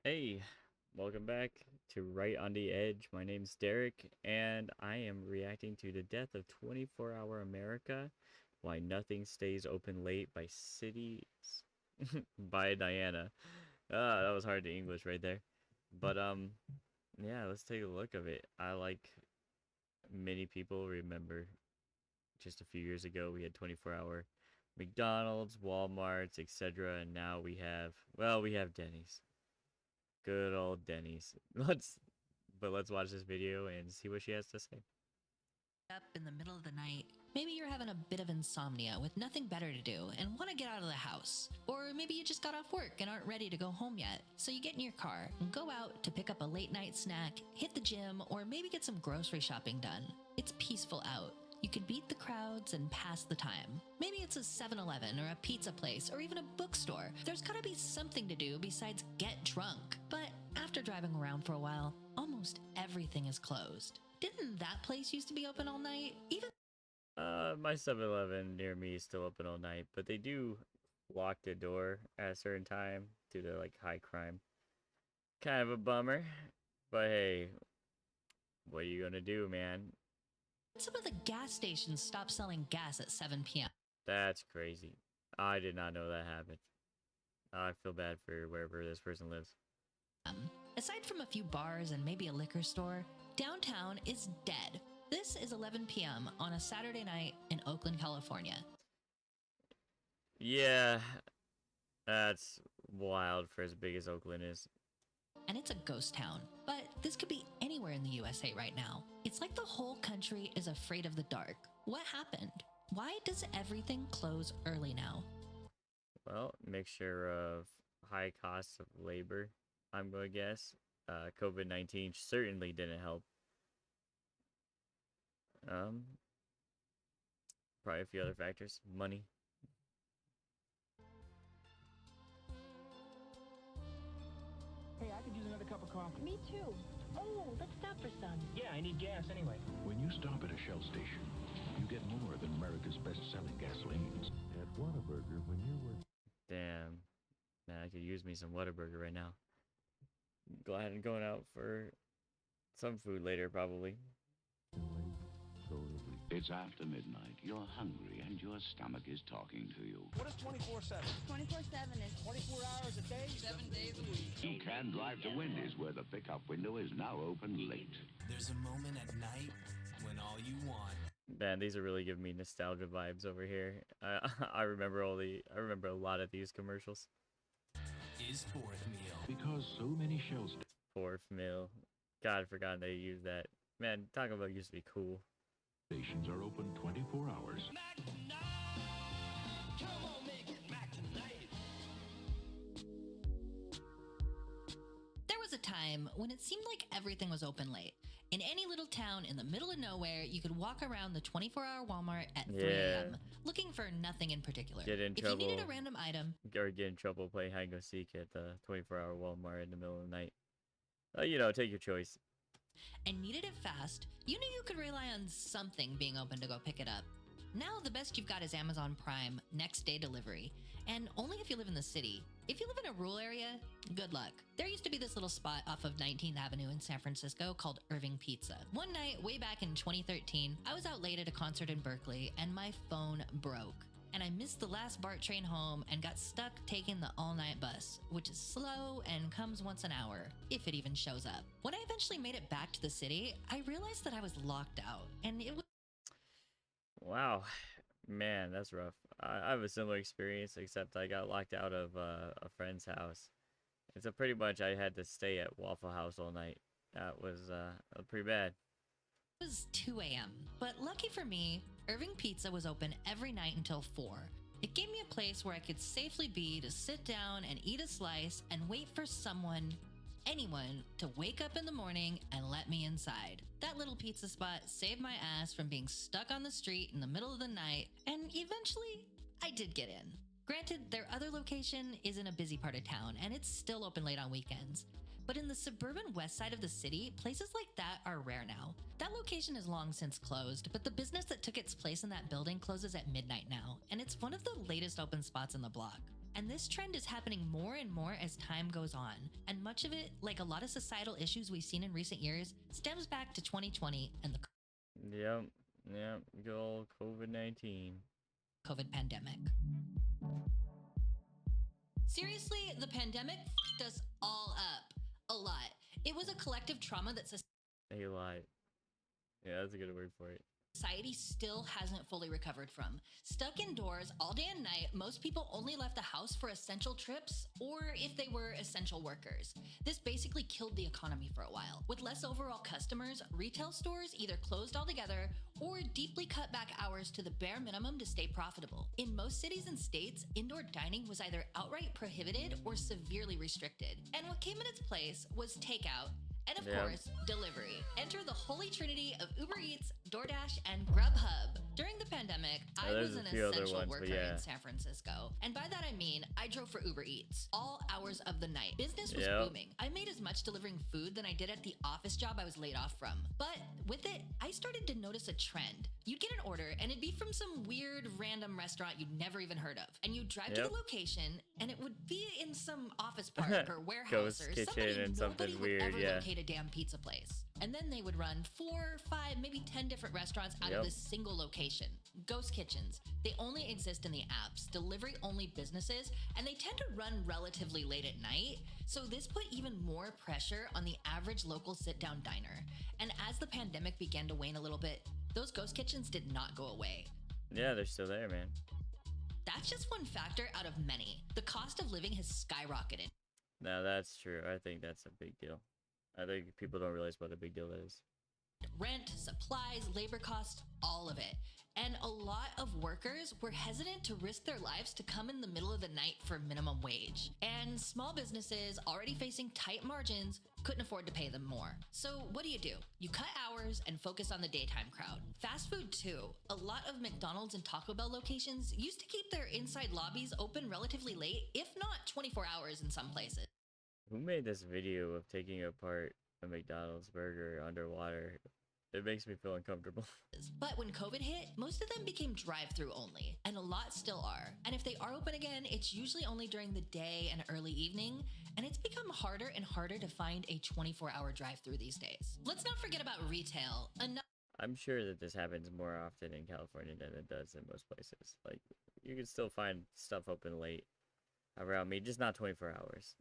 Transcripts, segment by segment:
Hey, welcome back to Right on the Edge. My name's Derek, and I am reacting to The Death of 24-Hour America, Why Nothing Stays Open Late by City by Diana. That was hard to English right there. But yeah, let's take a look of it. I like many people remember just a few years ago we had 24-hour McDonald's, Walmarts, etc., and now we have Denny's. Good old Denny's. Let's watch this video and see what she has to say. Up in the middle of the night. Maybe you're having a bit of insomnia with nothing better to do and want to get out of the house. Or maybe you just got off work and aren't ready to go home yet. So you get in your car and go out to pick up a late night snack, hit the gym, or maybe get some grocery shopping done. It's peaceful out. You could beat the crowds and pass the time. Maybe it's a 7-Eleven or a pizza place or even a bookstore. There's gotta be something to do besides get drunk. But after driving around for a while, almost everything is closed. Didn't that place used to be open all night? Even My 7-Eleven near me is still open all night, but they do lock the door at a certain time due to like high crime. Kind of a bummer, but hey, what are you gonna do, man? some of the gas stations stopped selling gas at 7 p.m. That's crazy. I did not know that happened. I feel bad for wherever this person lives. Aside from a few bars and maybe a liquor store, downtown is dead. This is 11 p.m. on a Saturday night in Oakland, California. Yeah, that's wild for as big as Oakland is. And it's a ghost town. But this could be anywhere in the USA right now. It's like the whole country is afraid of the dark. What happened? Why does everything close early now? Well, mixture of high costs of labor, I'm going to guess. COVID-19 certainly didn't help. Um, Probably a few other factors. Money. Hey, I could use another cup of coffee. Me too. Oh, let's stop for some. Yeah, I need gas anyway. When you stop at a Shell station, you get more than America's best-selling gasolines. At Whataburger, when you're working... Damn. Man, I could use me some Whataburger right now. Glad I'm going out for some food later, probably. It's after midnight. You're hungry and your stomach is talking to you. What is 24/7? 24/7 is 24 hours a day, 7 days a week. You can drive to Wendy's, where the pickup window is now open late. There's a moment at night when all you want. Man, these are really giving me nostalgia vibes over here. I remember I remember a lot of these commercials. Is fourth meal. Because so many Shell Fourth meal. God, I forgot they used that. Man, Taco Bell used to be cool. stations are open 24 hours. There was a time when it seemed like everything was open late. In any little town in the middle of nowhere, you could walk around the 24-hour Walmart at 3 a.m. looking for nothing in particular. Get in if trouble. you needed a random item, Or get in trouble playing hide and go seek at the 24-hour Walmart in the middle of the night. Take your choice. and needed it fast, you knew you could rely on something being open to go pick it up. Now the best you've got is Amazon Prime next day delivery, and only if you live in the city. If you live in a rural area, good luck. There used to be this little spot off of 19th Avenue in San Francisco called Irving Pizza. One night, way back in 2013, I was out late at a concert in Berkeley and my phone broke. And I missed the last BART train home and got stuck taking the all-night bus, which is slow and comes once an hour, if it even shows up. When I eventually made it back to the city, I realized that I was locked out, and it was Wow. Man, that's rough. I have a similar experience, except I got locked out of a friend's house. And so pretty much I had to stay at Waffle House all night. That was pretty bad. It was 2 a.m., but lucky for me, Irving Pizza was open every night until 4. It gave me a place where I could safely be to sit down and eat a slice and wait for anyone, to wake up in the morning and let me inside. That little pizza spot saved my ass from being stuck on the street in the middle of the night, and eventually, I did get in. Granted, their other location is in a busy part of town, and it's still open late on weekends. But in the suburban west side of the city, places like that are rare now. That location is long since closed, but the business that took its place in that building closes at midnight now, and it's one of the latest open spots in the block. And this trend is happening more and more as time goes on. And much of it, like a lot of societal issues we've seen in recent years, stems back to 2020 and the Yep. Yep. Good old COVID-19. COVID pandemic. Seriously, the pandemic f***ed us all up. A lot. It was a collective trauma that A lot. Yeah, that's a good word for it. society still hasn't fully recovered from. Stuck indoors all day and night, most people only left the house for essential trips or if they were essential workers. This basically killed the economy for a while. With less overall customers, retail stores either closed altogether or deeply cut back hours to the bare minimum to stay profitable. In most cities and states, indoor dining was either outright prohibited or severely restricted. And what came in its place was takeout. And of course, delivery. Enter the holy trinity of Uber Eats, DoorDash, and Grubhub. During the pandemic, I was an essential worker in San Francisco. And by that I mean, I drove for Uber Eats all hours of the night. Business was booming. I made as much delivering food than I did at the office job I was laid off from. But with it, I started to notice a trend. You'd get an order and it'd be from some weird random restaurant you'd never even heard of. And you'd drive to the location and it would be in some office park or warehouse Ghost or kitchen somebody and something nobody weird, would ever locate a damn pizza place. And then they would run 4, 5, maybe 10 different restaurants out of this single location. Ghost kitchens. They only exist in the apps, delivery-only businesses, and they tend to run relatively late at night. So this put even more pressure on the average local sit-down diner. And as the pandemic began to wane a little bit, those ghost kitchens did not go away. Yeah, they're still there, man. That's just one factor out of many. The cost of living has skyrocketed. No, that's true. I think that's a big deal. I think people don't realize what a big deal that is. Rent, supplies, labor costs, all of it. And a lot of workers were hesitant to risk their lives to come in the middle of the night for minimum wage. And small businesses already facing tight margins couldn't afford to pay them more. So what do? You cut hours and focus on the daytime crowd. Fast food too. A lot of McDonald's and Taco Bell locations used to keep their inside lobbies open relatively late, if not 24 hours in some places. Who made this video of taking apart a McDonald's burger underwater? It makes me feel uncomfortable. But when COVID hit, most of them became drive-through only, and a lot still are. And if they are open again, it's usually only during the day and early evening, and it's become harder and harder to find a 24-hour drive-through these days. Let's not forget about retail. I'm sure that this happens more often in California than it does in most places. Like, you can still find stuff open late around me, just not 24 hours.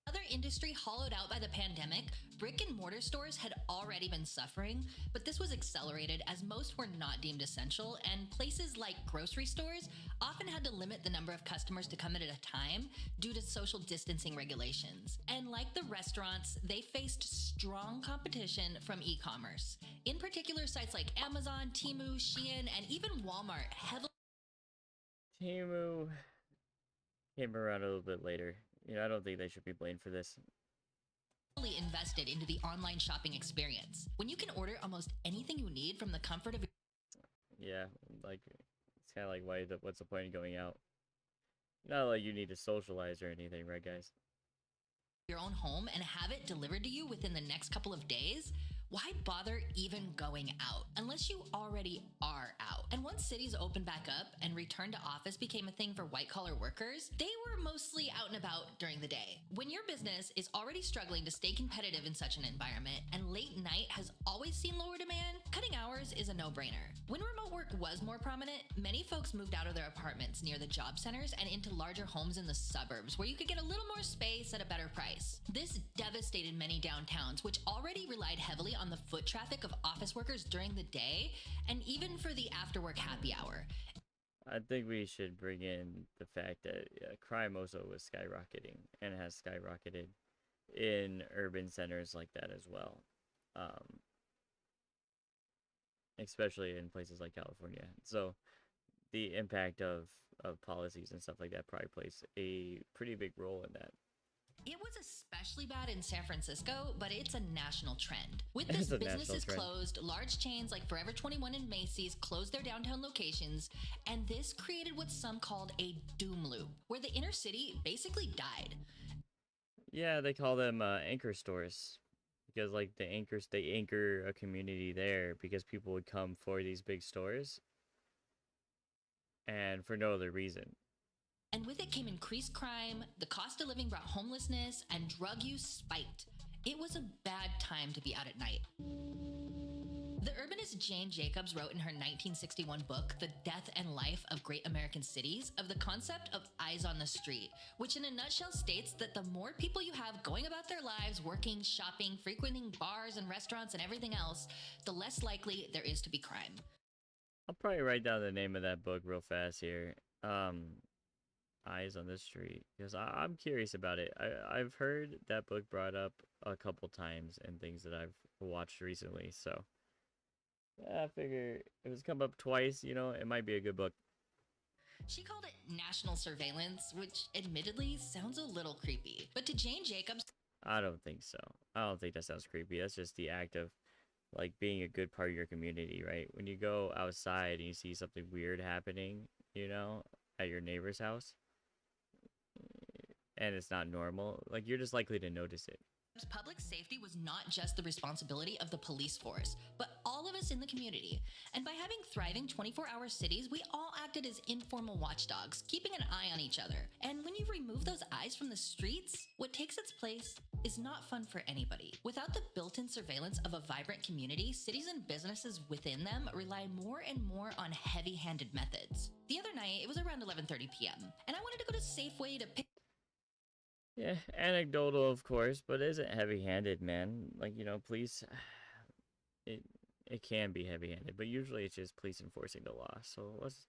Another industry hollowed out by the pandemic, brick and mortar stores had already been suffering, but this was accelerated as most were not deemed essential, and places like grocery stores often had to limit the number of customers to come in at a time due to social distancing regulations. And like the restaurants, they faced strong competition from e-commerce. In particular, sites like Amazon, Temu, Shein, and even Walmart heavily... Temu came around a little bit later. You know, I don't think they should be blamed for this. Invested into the online shopping experience. When you can order almost anything you need from the comfort of your... Yeah, like, it's kind of like, what's the point of going out? Not like you need to socialize or anything, right, guys? Your own home and have it delivered to you within the next couple of days? Why bother even going out unless you already are out? And once cities opened back up and return to office became a thing for white-collar workers, they were mostly out and about during the day. When your business is already struggling to stay competitive in such an environment and late night has always seen lower demand, cutting hours is a no-brainer. When remote work was more prominent, many folks moved out of their apartments near the job centers and into larger homes in the suburbs where you could get a little more space at a better price. This devastated many downtowns, which already relied heavily on the foot traffic of office workers during the day and even for the after-work happy hour. I think we should bring in the fact that crime also was skyrocketing and has skyrocketed in urban centers like that as well. Especially in places like California. So the impact of policies and stuff like that probably plays a pretty big role in that. It was especially bad in San Francisco, but it's a national trend. With this, businesses closed, large chains like Forever 21 and Macy's closed their downtown locations, and this created what some called a doom loop, where the inner city basically died. Yeah, they call them anchor stores. Because like they anchor a community there because people would come for these big stores and for no other reason. And with it came increased crime, the cost of living brought homelessness, and drug use spiked. It was a bad time to be out at night. The urbanist Jane Jacobs wrote in her 1961 book, The Death and Life of Great American Cities, of the concept of eyes on the street, which in a nutshell states that the more people you have going about their lives, working, shopping, frequenting bars and restaurants and everything else, the less likely there is to be crime. I'll probably write down the name of that book real fast here. Eyes on the Street, because I'm curious about it. I've heard that book brought up a couple times in things that I've watched recently, so I figure if it's come up twice, you know, it might be a good book. She called it national surveillance, which admittedly sounds a little creepy. But to Jane Jacobs, I don't think so. I don't think that sounds creepy. That's just the act of like being a good part of your community, right? When you go outside and you see something weird happening, you know, at your neighbor's house, and it's not normal, like you're just likely to notice it. public safety was not just the responsibility of the police force, but all of us in the community. And by having thriving 24-hour cities, we all acted as informal watchdogs, keeping an eye on each other. And when you remove those eyes from the streets, what takes its place is not fun for anybody. Without the built-in surveillance of a vibrant community, cities and businesses within them rely more and more on heavy-handed methods. The other night, it was around 11:30 p.m., and I wanted to go to Safeway to pick. Yeah, anecdotal, of course, but it isn't heavy-handed, man. Like, you know, police, it can be heavy-handed, but usually it's just police enforcing the law. So let's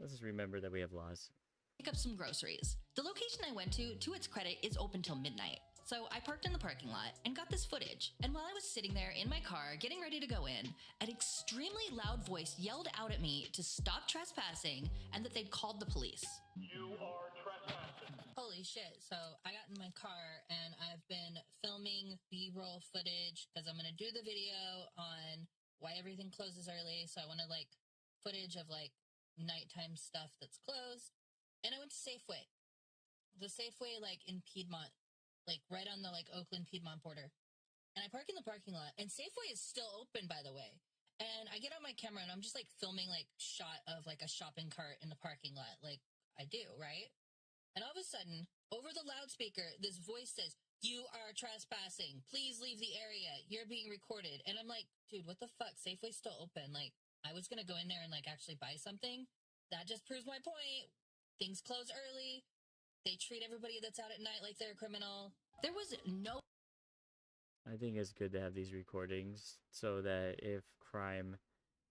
just remember that we have laws. Pick up some groceries. The location I went to its credit, is open till midnight. So I parked in the parking lot and got this footage. And while I was sitting there in my car, getting ready to go in, an extremely loud voice yelled out at me to stop trespassing and that they'd called the police. You are trespassing. Holy shit. So I got in my car and I've been filming B-roll footage because I'm going to do the video on why everything closes early. So I wanted like footage of like nighttime stuff that's closed. And I went to Safeway. The Safeway like in Piedmont, like right on the like Oakland Piedmont border. And I park in the parking lot and Safeway is still open, by the way. And I get on my camera and I'm just like filming like shot of like a shopping cart in the parking lot. Like I do, right? And all of a sudden, over the loudspeaker, this voice says, "You are trespassing. Please leave the area. You're being recorded." And I'm like, dude, what the fuck? Safeway's still open. Like, I was going to go in there and like actually buy something. That just proves my point. Things close early. They treat everybody that's out at night like they're a criminal. There was no... I think it's good to have these recordings so that if crime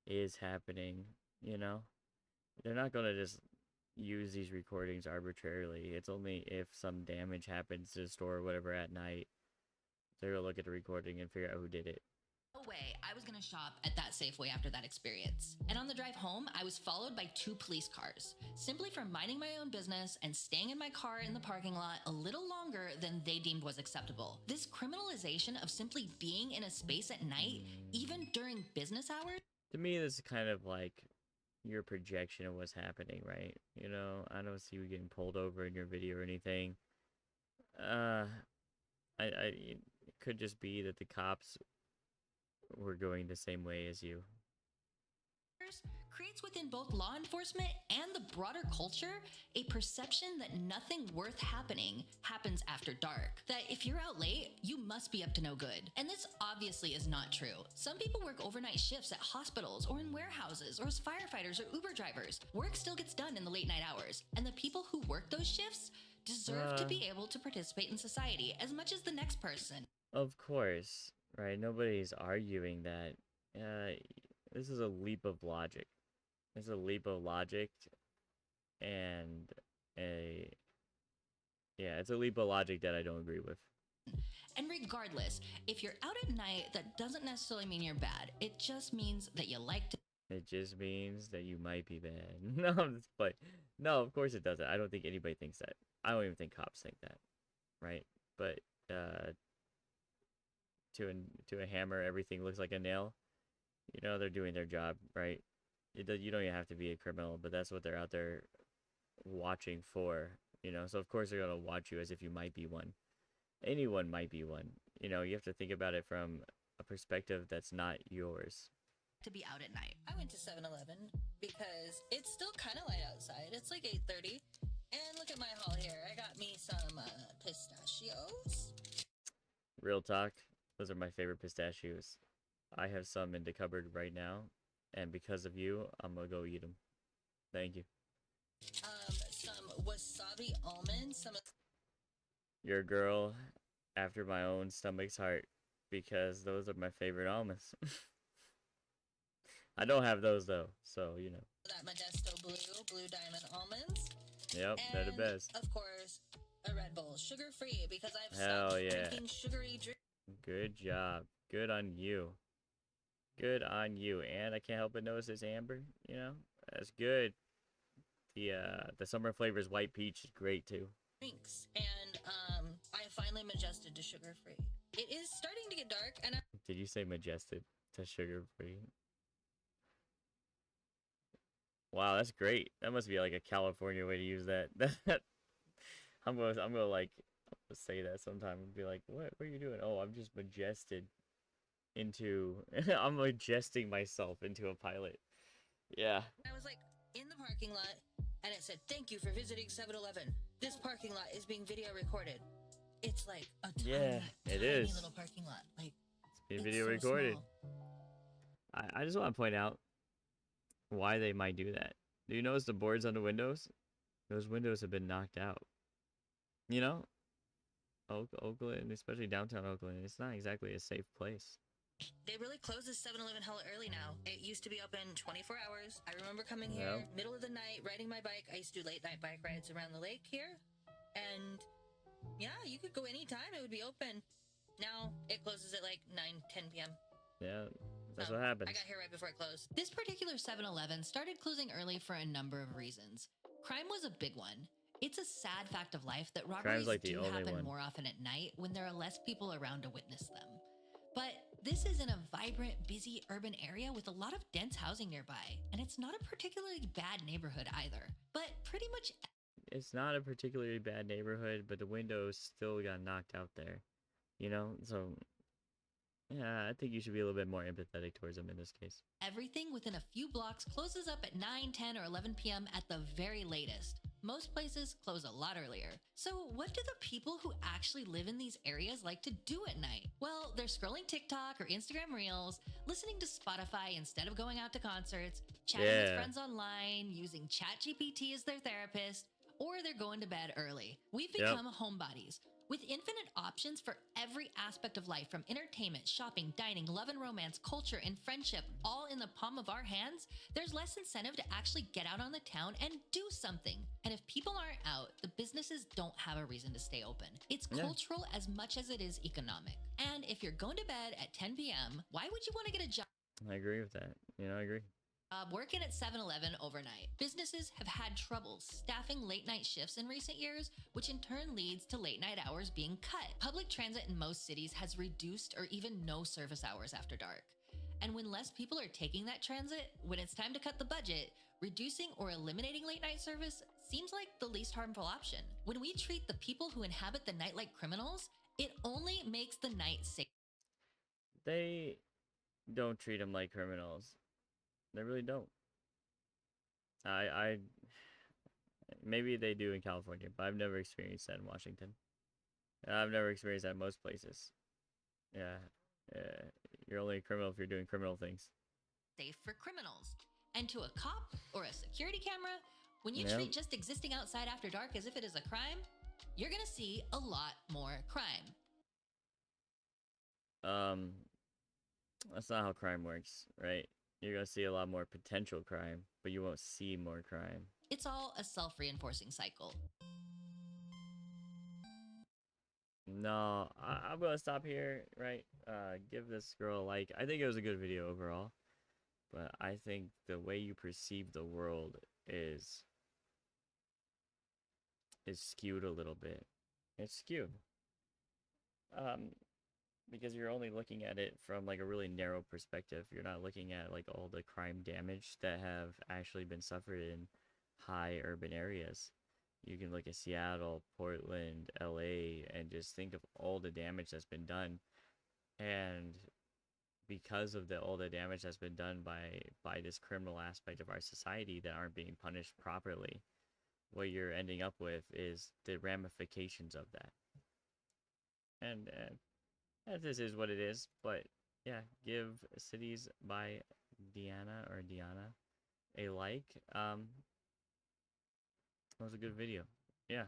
is happening, you know, they're not going to just use these recordings arbitrarily. It's only if some damage happens to the store or whatever at night, they're going to look at the recording and figure out who did it. No way I was going to shop at that Safeway after that experience. And on the drive home, I was followed by 2 police cars, simply for minding my own business and staying in my car in the parking lot a little longer than they deemed was acceptable. This criminalization of simply being in a space at night, even during business hours? To me, this is kind of like your projection of what's happening, right? You know, I don't see you getting pulled over in your video or anything. It could just be that the cops were going the same way as you. Creates within both law enforcement and the broader culture a perception that nothing worth happening happens after dark. That if you're out late, you must be up to no good. And this obviously is not true. Some people work overnight shifts at hospitals or in warehouses or as firefighters or Uber drivers. Work still gets done in the late night hours. And the people who work those shifts deserve to be able to participate in society as much as the next person. Of course, right? Nobody's arguing that. This is a leap of logic. It's a leap of logic, and it's a leap of logic that I don't agree with. And regardless, if you're out at night, that doesn't necessarily mean you're bad. It just means that you like to... It just means that you might be bad. No, I'm just playing. No, of course it doesn't. I don't think anybody thinks that. I don't even think cops think that, right? But to a hammer, everything looks like a nail. You know, they're doing their job, right? You don't even have to be a criminal, but that's what they're out there watching for, you know? So, of course, they're going to watch you as if you might be one. Anyone might be one. You know, you have to think about it from a perspective that's not yours. To be out at night. I went to 7-Eleven because it's still kind of light outside. It's like 8:30. And look at my haul here. I got me some pistachios. Real talk, those are my favorite pistachios. I have some in the cupboard right now, and because of you, I'm gonna go eat them. Thank you. Some wasabi almonds. You're a girl after my own stomach's heart, because those are my favorite almonds. I don't have those though, so you know. That Modesto blue diamond almonds. Yep, they're the best. Of course, a Red Bull, sugar-free, because I've Hell stopped yeah. drinking sugary drinks. Good job. Good on you. Good on you. And I can't help but notice this amber, you know? That's good. The summer flavors white peach is great too. And I finally adjusted to sugar-free. It is starting to get dark, and Did you say majestic to sugar free? Wow, that's great. That must be like a California way to use that. I'm gonna like say that sometime and be like, what are you doing? Oh, I'm just majested into I'm majesting myself into a pilot. Yeah. I was like in the parking lot, and it said, "Thank you for visiting 7-Eleven. This parking lot is being video recorded." It's like a tiny, tiny little parking lot. Like it's being video recorded. I just want to point out why they might do that. Do you notice the boards on the windows? Those windows have been knocked out. You know, Oakland, especially downtown Oakland, it's not exactly a safe place. They really close this 7-Eleven hella early now. It used to be open 24 hours. I remember coming here, middle of the night, riding my bike. I used to do late night bike rides around the lake here. And yeah, you could go anytime. It would be open. Now it closes at like 9-10 p.m. Yeah, that's what happens. I got here right before it closed. This particular 7-Eleven started closing early for a number of reasons. Crime was a big one. It's a sad fact of life that robberies do happen more often at night when there are less people around to witness them. But this is in a vibrant, busy urban area with a lot of dense housing nearby, and it's not a particularly bad neighborhood either. But pretty much... It's not a particularly bad neighborhood, but the windows still got knocked out there. You know? So, yeah, I think you should be a little bit more empathetic towards them in this case. Everything within a few blocks closes up at 9, 10, or 11 p.m. at the very latest. Most places close a lot earlier. So what do the people who actually live in these areas like to do at night? Well, they're scrolling TikTok or Instagram Reels, listening to Spotify instead of going out to concerts, chatting with friends online, using ChatGPT as their therapist, or they're going to bed early. We've become homebodies. With infinite options for every aspect of life, from entertainment, shopping, dining, love and romance, culture, and friendship, all in the palm of our hands, there's less incentive to actually get out on the town and do something. And if people aren't out, the businesses don't have a reason to stay open. It's cultural as much as it is economic. And if you're going to bed at 10 p.m., why would you want to get a job? I agree with that. You know, I agree. Working at 7-Eleven overnight. Businesses have had trouble staffing late night shifts in recent years, which in turn leads to late night hours being cut. Public transit in most cities has reduced or even no service hours after dark. And when less people are taking that transit, when it's time to cut the budget, reducing or eliminating late night service seems like the least harmful option. When we treat the people who inhabit the night like criminals, it only makes the night safe. They don't treat them like criminals. They really don't. I maybe they do in California, but I've never experienced that in Washington. I've never experienced that in most places. Yeah, you're only a criminal if you're doing criminal things. Safe for criminals. And to a cop or a security camera, when you treat just existing outside after dark as if it is a crime, you're gonna see a lot more crime. That's not how crime works, right? You're gonna see a lot more potential crime, but you won't see more crime. It's all a self-reinforcing cycle. No, I'm gonna stop here, right? Give this girl a like. I think it was a good video overall, but I think the way you perceive the world is skewed a little bit. It's skewed. Because you're only looking at it from like a really narrow perspective. You're not looking at like all the crime damage that have actually been suffered in high urban areas. You can look at Seattle, Portland, LA, and just think of all the damage that's been done. And because of all the damage that's been done by this criminal aspect of our society that aren't being punished properly, what you're ending up with is the ramifications of that. And this is what it is, but yeah, give Cities by Diana a like. That was a good video. Yeah.